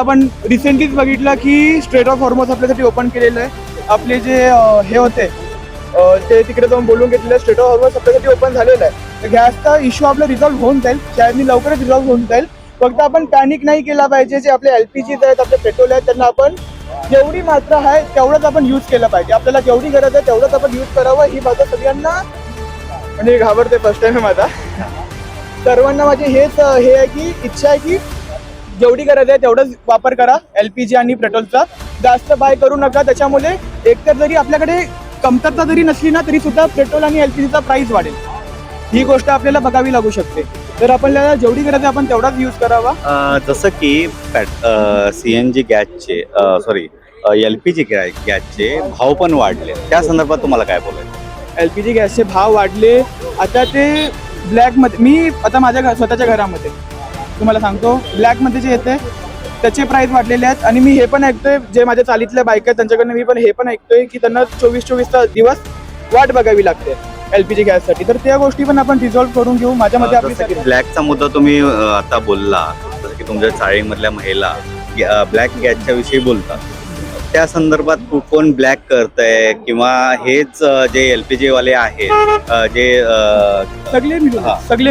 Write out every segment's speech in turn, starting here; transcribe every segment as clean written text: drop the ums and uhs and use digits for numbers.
आपण रिसेंटलीच बघितलं की स्ट्रेट ऑफ हॉर्मोस आपल्यासाठी ओपन केलेलं आहे. आपले जे हे होते ते तिकडे जाऊन बोलून घेतलेलं स्ट्रेट ऑफ हॉर्मोस आपल्यासाठी ओपन झालेलं आहे. तर गॅसचा इश्यू आपला रिझॉल्व्ह होऊन जाईल, शायदनी लवकरच रिझॉल्व्ह होऊन जाईल. फक्त आपण पॅनिक नाही केला पाहिजे. जे आपले LPGs आहेत, आपले पेट्रोल आहेत, त्यांना आपण जेवढी मात्रा आहे तेवढंच आपण यूज केलं पाहिजे. आपल्याला जेवढी गरज आहे तेवढंच आपण यूज करावं. ही माझं सगळ्यांना म्हणजे घाबरते, फर्स्ट टाइम आहे माझा. सर्वांना माझी हेच हे आहे की इच्छा आहे की जेवढी गरज आहे तेवढंच वापर करा LPG आणि पेट्रोलचा. जास्त बाय करू नका. त्याच्यामुळे एकतर जरी आपल्याकडे कमतरता जरी नसली ना तरी सुद्धा पेट्रोल आणि LPGचा प्राइस वाढेल. ही गोष्ट आपल्याला बघावी लागू शकते. तर आपल्याला जेवढी गरज आहे आपण तेवढाच यूज करावा. जसं की CNG गॅसचे LPG गॅसचे भाव पण वाढले, त्या संदर्भात तुम्हाला काय बोलायचं? LPG गॅसचे भाव वाढले. आता ते ब्लॅकमध्ये, मी आता माझ्या स्वतःच्या घरामध्ये तुम्हाला सांगतो, ब्लॅकमध्ये जे येते त्याचे प्राईस वाढलेले आहेत. आणि मी हे पण ऐकतोय, जे माझ्या चालीतल्या बाईक आहेत त्यांच्याकडनं मी पण हे पण ऐकतोय की त्यांना 24 दिवस वाट बघावी लागते LPG गॅससाठी. तर त्या गोष्टी पण आपण रिझॉल्व्ह करून घेऊ. माझ्या मते आपली ब्लॅकचा मुद्दा तुम्ही आता बोलला, जसं की तुमच्या चाळीमधल्या महिला ब्लॅक गॅसच्या विषयी बोलतात, त्या संदर्भात कोण ब्लॅक करतंय किंवा हेच जे LPG वाले आहेत जे सगळे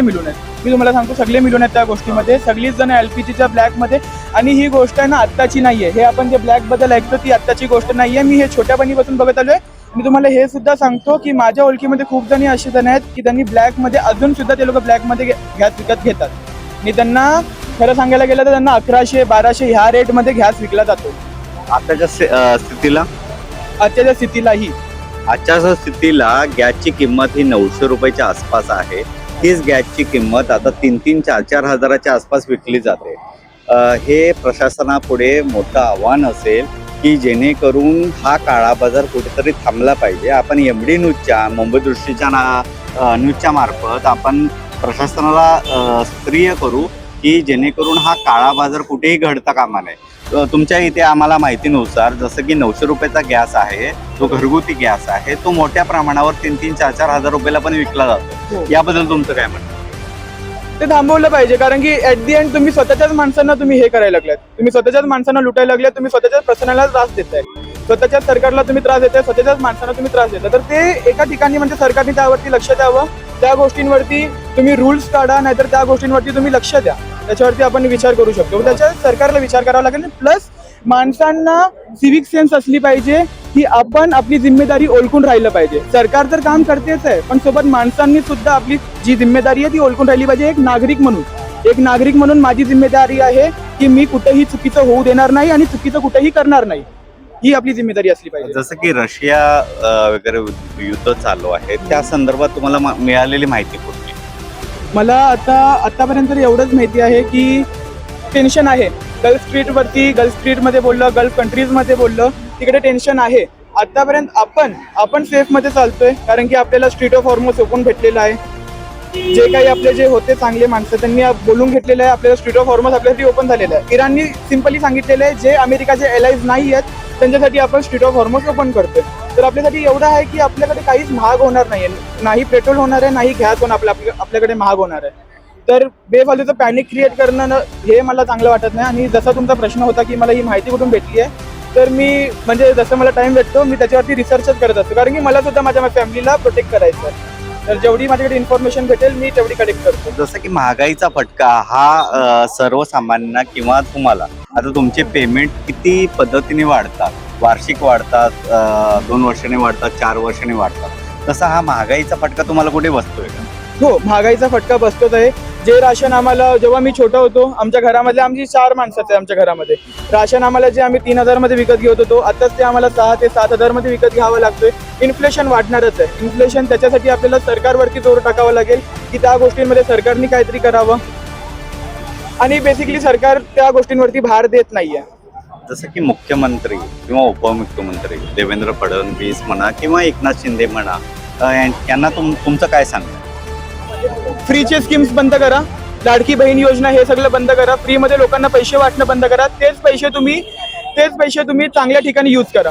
मिळून आहेत. मी तुम्हाला सांगतो, सगळे मिळून आहेत त्या गोष्टीमध्ये. सगळीच जण LPGच्या ब्लॅकमध्ये. आणि ही गोष्ट आहे ना आत्ताची नाहीये. हे आपण जे ब्लॅक बद्दल ऐकतो ती आत्ताची गोष्ट नाहीये. मी हे छोट्यापणीपासून बघत आलोय. मी तुम्हाला हे सुद्धा सांगतो की माझ्या ओळखीमध्ये खूप जणी असे जण आहेत की त्यांनी ब्लॅकमध्ये अजून सुद्धा ते लोक ब्लॅकमध्ये गॅस विकत घेतात. आणि त्यांना खरं सांगायला गेलं तर त्यांना 1100-1200 ह्या रेटमध्ये गॅस विकला जातो. आताच्या आजच्या स्थितीला गॅसची किंमत ही 900 रुपयाच्या आसपास आहे. हीच गॅसची किंमत आता 3-3, 4-4 हजाराच्या आसपास विकली जाते. हे प्रशासनापुढे मोठं आव्हान असेल की जेणेकरून हा काळा बाजार कुठेतरी थांबला पाहिजे. आपण MD न्यूजच्या, मुंबई दृष्टीच्या न्यूजच्या मार्फत आपण प्रशासनाला सक्रिय करू की जेणेकरून हा काळा बाजार कुठेही घडता कामा नये. तुमच्या इथे आम्हाला माहितीनुसार जसं की 900 रुपयाचा गॅस आहे, जो घरगुती गॅस आहे, तो मोठ्या प्रमाणावर 3-3, 4-4 हजार रुपयाला पण विकला जातो. याबद्दल तुमचं काय म्हणणं? ते थांबवलं पाहिजे. कारण की ऍट दी एंड तुम्ही स्वतःच्याच माणसांना तुम्ही हे करायला लागलात. तुम्ही स्वतःच्याच माणसांना लुटायला लागलात. तुम्ही स्वतःच्याच प्रशासनाला त्रास देताय. स्वतःच्याच सरकारला तुम्ही त्रास देताय. स्वतःच्याच माणसांना तुम्ही त्रास देताय. तर ते एका ठिकाणी म्हणजे सरकारने त्यावरती लक्ष द्यावं. त्या गोष्टींवरती तुम्ही रूल्स काढा, नाहीतर त्या गोष्टींवरती तुम्ही लक्ष द्या. त्याच्यावरती आपण विचार करू शकतो. त्याच्या सरकारला विचार करावा लागेल. प्लस माणसांना सिव्हिक सेन्स असली पाहिजे की आपण आपली जिम्मेदारी ओळखून राहिलं पाहिजे. सरकार तर काम करतेच आहे, पण सोबत माणसांनी सुद्धा आपली जी जिम्मेदारी आहे ती ओळखून राहिली पाहिजे. एक नागरिक म्हणून माझी जिम्मेदारी आहे की मी कुठेही चुकीचं होऊ देणार नाही आणि चुकीचं कुठेही करणार नाही. ही आपली जिम्मेदारी असली पाहिजे. जसं की रशिया वगैरे युद्ध चालू आहे, त्या संदर्भात तुम्हाला मिळालेली माहिती कुठली? मला आतापर्यंत एवढंच माहिती आहे की टेन्शन आहे. गल्फ स्ट्रीटमध्ये बोललं, गल्फ कंट्रीजमध्ये बोललं, तिकडे टेन्शन आहे. आतापर्यंत आपण सेफमध्ये चालतोय. कारण की आपल्याला स्ट्रीट ऑफ हॉर्मोस ओपन भेटलेलं आहे. जे काही आपले जे होते चांगले माणसं त्यांनी बोलून घेतलेलं आहे. आपल्याला स्ट्रीट ऑफ हॉर्मोस आपल्यासाठी ओपन झालेलं आहे. इराणनी सिम्पली सांगितलेलं आहे जे अमेरिकाचे एलाईज नाही आहेत त्यांच्यासाठी आपण स्ट्रीट ऑफ हॉर्मोस ओपन करतोय. तर आपल्यासाठी एवढं आहे की आपल्याकडे काहीच महाग होणार नाहीये. नाही पेट्रोल होणार आहे, नाही गॅस होणार आपल्याकडे महाग होणार आहे. तर बेफालतूचं पॅनिक क्रिएट करणं हे मला चांगलं वाटत नाही. आणि जसा तुमचा प्रश्न होता की मला ही माहिती कुठून भेटली आहे, तर मी म्हणजे जसं मला टाइम भेटतो मी त्याच्यावरती रिसर्चच करत असतो. कारण की मला सुद्धा माझ्या फॅमिलीला प्रोटेक्ट करायचं आहे. तर जेवढी माझ्याकडे इन्फॉर्मेशन भेटेल मी तेवढी कलेक्ट करतो. जसं की महागाईचा फटका हा सर्वसामान्यांना किंवा तुम्हाला, आता तुमचे पेमेंट किती पद्धतीने वाढतात, वार्षिक वाढतात, 2 वर्षांनी वाढतात, 4 वर्षांनी वाढतात, तसा हा महागाईचा फटका तुम्हाला कुठे बसतोय का? हो, महागाईचा फटका बसतोच आहे. जे राशन आम्हाला जेव्हा मी छोटा होतो, आमच्या घरामध्ये आमची 4 माणसाचं आहे. आमच्या घरामध्ये राशन आम्हाला जे आम्ही 3,000 मध्ये विकत घेत होतो, आताच ते आम्हाला 6,000 ते 7,000 मध्ये विकत घ्यावं लागतोय. इन्फ्लेशन वाढणारच आहे. इन्फ्लेशन त्याच्यासाठी आपल्याला सरकारवरती जोर टाकावा लागेल की त्या गोष्टींमध्ये सरकारने काहीतरी करावं. आणि बेसिकली सरकार त्या गोष्टींवरती भार देत नाहीये. जसं की मुख्यमंत्री किंवा उपमुख्यमंत्री देवेंद्र फडणवीस म्हणा किंवा एकनाथ शिंदे म्हणा, यांना तुमचं काय सांगणं? फ्रीचे स्कीम्स बंद करा. लाडकी बहीण योजना हे सगळं बंद करा. फ्रीमध्ये लोकांना पैसे वाटणं बंद करा. तेच पैसे तुम्ही चांगल्या ठिकाणी यूज करा.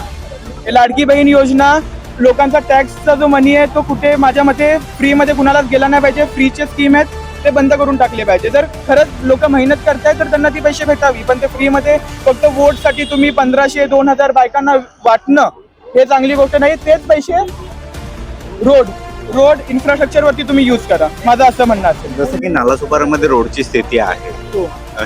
लाडकी बहीण योजना, लोकांचा टॅक्सचा जो मनी आहे तो कुठे माझ्या मते फ्रीमध्ये कुणालाच गेला नाही पाहिजे. फ्रीचे स्कीम आहेत ते बंद करून टाकले पाहिजे. जर खरंच लोक मेहनत करताय तर त्यांना ती पैसे भेटावी, पण ते फ्रीमध्ये फक्त वोटसाठी तुम्ही 1500-2000 बायकांना वाटणं हे चांगली गोष्ट नाही. तेच पैसे रोड इन्फ्रास्ट्रक्चरवरती तुम्ही यूज करा, माझं असं म्हणणं असेल. जसं की नालासोपारामध्ये रोडची स्थिती आहे हो.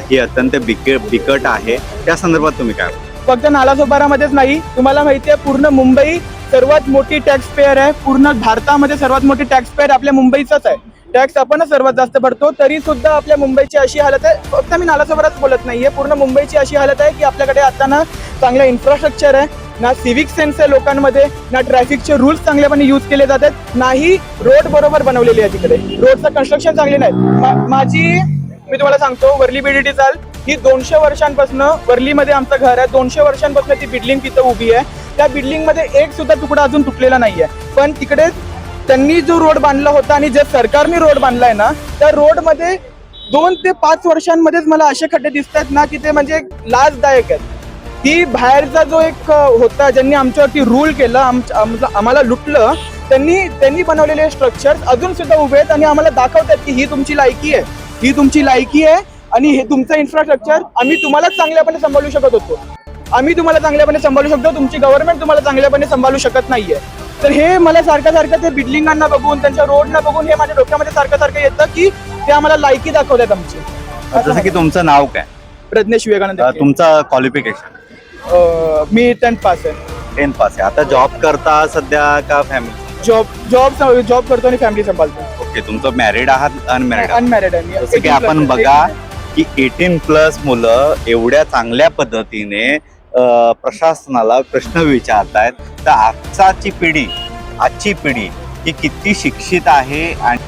ही अत्यंत बिकट आहे, त्या संदर्भात तुम्ही काय म्हणता? फक्त नालासोपारामध्येच नाही, तुम्हाला माहिती आहे पूर्ण मुंबई सर्वात मोठी टॅक्स पेअर आहे. पूर्ण भारतामध्ये सर्वात मोठी टॅक्स पेअर आपल्या मुंबईचाच आहे. टॅक्स आपणच सर्वात जास्त भरतो, तरी सुद्धा आपल्या मुंबईची अशी हालत आहे. फक्त मी नालासोपाराच बोलत नाहीये, पूर्ण मुंबईची अशी हालत आहे की आपल्याकडे आता ना चांगलं इन्फ्रास्ट्रक्चर आहे, ना सिव्हिक सेन्स आहे लोकांमध्ये, ना ट्रॅफिकचे रूल्स चांगल्यापणे यूज केले जातात, नाही रोड बरोबर बनवलेली आहे. तिकडे रोडचं कन्स्ट्रक्शन चांगले नाही. मी तुम्हाला सांगतो, वर्ली बीडीटी चाल ही 200 वर्षांपासून वर्लीमध्ये आमचं घर आहे. 200 वर्षांपासून ती बिल्डिंग तिथं उभी आहे. त्या बिल्डिंगमध्ये एक सुद्धा तुकडा अजून तुटलेला नाहीये. पण तिकडे त्यांनी जो रोड बांधला होता आणि जे सरकारने रोड बांधलाय ना, त्या रोडमध्ये 2 ते 5 वर्षांमध्येच मला असे खड्डे दिसत आहेत ना की ते म्हणजे लाजदायक आहेत. की बाहेरचा जो एक होता ज्यांनी आमच्यावरती रूल केलं, आम्हाला लुटलं, त्यांनी बनवलेले स्ट्रक्चर अजून सुद्धा उभे आहेत आणि आम्हाला दाखवतात की ही तुमची लायकी आहे, ही तुमची लायकी आहे आणि हे तुमचं इन्फ्रास्ट्रक्चर आम्ही तुम्हालाच चांगल्यापणे सांभाळू शकत होतो. आम्ही तुम्हाला चांगल्यापणे सांभाळू शकतो, तुमची गव्हर्नमेंट तुम्हाला चांगल्यापणे सांभाळू शकत नाहीये. तर हे मला सारखं ते बिल्डिंगांना बघून, त्यांच्या रोडना बघून हे माझ्या डोक्यामध्ये सारखं येतं की ते आम्हाला लायकी दाखवतात आमची. जसं की तुमचं नाव काय? प्रज्ञेश विवेकानंद. तुमचं क्वालिफिकेशन? मी 10th पास आहे. 10th पास आहे. आता जॉब करता सध्या का फॅमिली? जॉब करतो आणि फॅमिली सांभाळतो. ओके, तुमचं मॅरिड आहात अनमॅरिड? अनमॅरिड आहे मी. जसं की आपण बघा की 18+ मुलं एवढ्या चांगल्या पद्धतीने प्रशासनाला प्रश्न विचारतायत, तर आजची पिढी ही किती शिक्षित आहे आणि